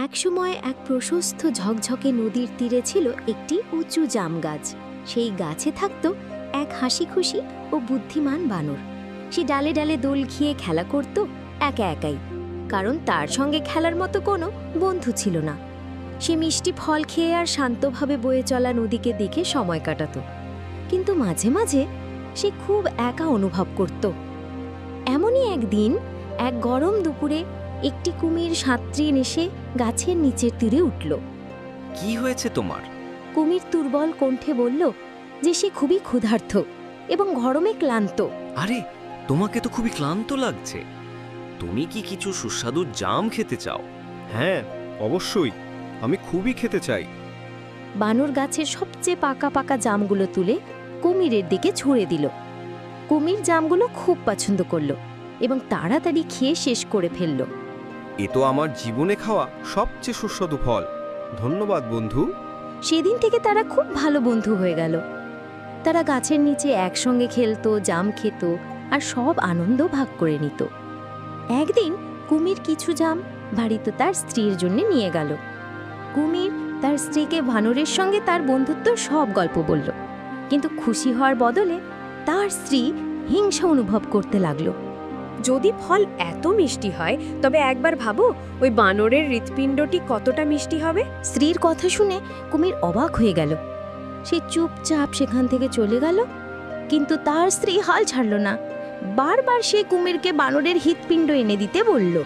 একসময় এক প্রশস্ত ঝকঝকে নদীর তীরে ছিল একটি উঁচু জাম গাছ। সেই গাছে থাকত এক হাসিখুশি ও বুদ্ধিমান বানর। সে ডালে ডালে দোল খেয়ে খেলা করত একা একাই, কারণ তার সঙ্গে খেলার মতো কোনো বন্ধু ছিল না। সে মিষ্টি ফল খেয়ে আর শান্তভাবে বয়ে চলা নদীকে দেখে সময় কাটাত, কিন্তু মাঝে মাঝে সে খুব একা অনুভব করত। এমনই একদিন এক গরম দুপুরে একটি কুমির সাঁতরিয়ে এসে গাছের নিচের তীরে উঠল। কি হয়েছে তোমার? কুমির দুর্বল কণ্ঠে বলল যে সে খুবই ক্ষুধার্ত এবং গরমে ক্লান্ত। আরে, তোমাকে তো খুবই ক্লান্ত লাগছে। তুমি কি কিছু সুস্বাদু জাম খেতে চাও? হ্যাঁ, অবশ্যই, আমি খুবই খেতে চাই। বানর গাছের সবচেয়ে পাকা পাকা জামগুলো তুলে কুমিরের দিকে ছুঁড়ে দিল। কুমির জামগুলো খুব পছন্দ করল এবং তাড়াতাড়ি খেয়ে শেষ করে ফেলল। এ তো আমার জীবনে খাওয়া সবচেয়ে সুস্বাদু ফল। ধন্যবাদ বন্ধু। সেদিন থেকে তারা খুব ভালো বন্ধু হয়ে গেল। তারা গাছের নিচে একসঙ্গে খেলতো, জাম খেত আর সব আনন্দ ভাগ করে নিত। একদিন কুমির কিছু জাম বাড়িতে তার স্ত্রীর জন্য নিয়ে গেল। কুমির তার স্ত্রীকে বানরের সঙ্গে তার বন্ধুত্ব সব গল্প বলল, কিন্তু খুশি হওয়ার বদলে তার স্ত্রী হিংসা অনুভব করতে লাগলো। যদি ফল এত মিষ্টি হয়, তবে একবার ভাবো ওই বানরের হৃৎপিণ্ডটি কতটা মিষ্টি হবে। স্ত্রীর কথা শুনে কুমির অবাক হয়ে গেল। সে চুপচাপ সেখান থেকে চলে গেল, কিন্তু তার স্ত্রী হাল ছাড়ল না। বারবার সে কুমিরকে বানরের হৃৎপিণ্ড এনে দিতে বলল।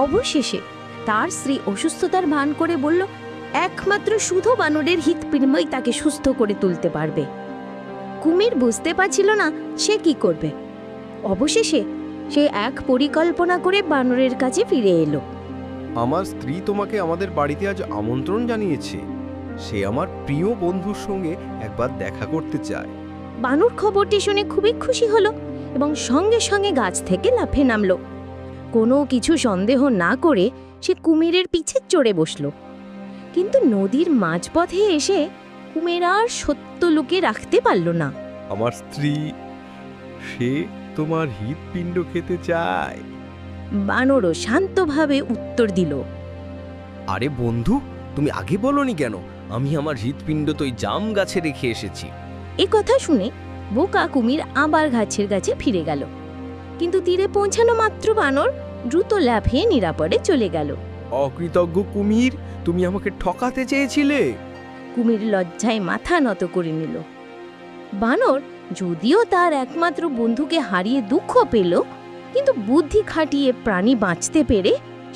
অবশেষে তার স্ত্রী অসুস্থতার ভান করে বলল, একমাত্র শুধু বানরের হৃৎপিণ্ডই তাকে সুস্থ করে তুলতে পারবে। কুমির বুঝতে পারছিল না সে কি করবে। অবশেষে সে এক পরিকল্পনা করে বানরের কাছে ফিরে এলো। আমার স্ত্রী তোমাকে আমাদের বাড়িতে আজ আমন্ত্রণ জানিয়েছে। সে আমার প্রিয় বন্ধুর সঙ্গে একবার দেখা করতে চায়। বানর খবরটি শুনে খুবই খুশি হলো এবং সঙ্গে সঙ্গে গাছ থেকে লাফে নামলো। কোনো কিছু সন্দেহ না করে সে কুমিরের পিছে চড়ে বসল। কিন্তু নদীর মাঝপথে এসে কুমির আর সত্য লুকিয়ে রাখতে পারল না। আমার স্ত্রী, সে তোমার হৃৎপিণ্ড খেতে চায়। বানরও শান্তভাবে উত্তর দিল। আরে বন্ধু, তুমি আগে বলনি কেন? আমি আমার হৃৎপিণ্ড তো ওই জাম গাছে রেখে এসেছি। এ কথা শুনে বোকা কুমির আবার গাছের কাছে ফিরে গেল, কিন্তু তীরে পৌঁছানো মাত্র বানর দ্রুত লাফিয়ে নিরাপদে চলে গেল। অকৃতজ্ঞ কুমির, তুমি আমাকে ঠকাতে চেয়েছিলে। কুমির লজ্জায় মাথা নত করে নিল। বানর যদিও তার একমাত্র বন্ধুকে হারিয়ে দুঃখ পেল, কিন্তু বুদ্ধি খাটিয়ে প্রাণী বাঁচতে পেরে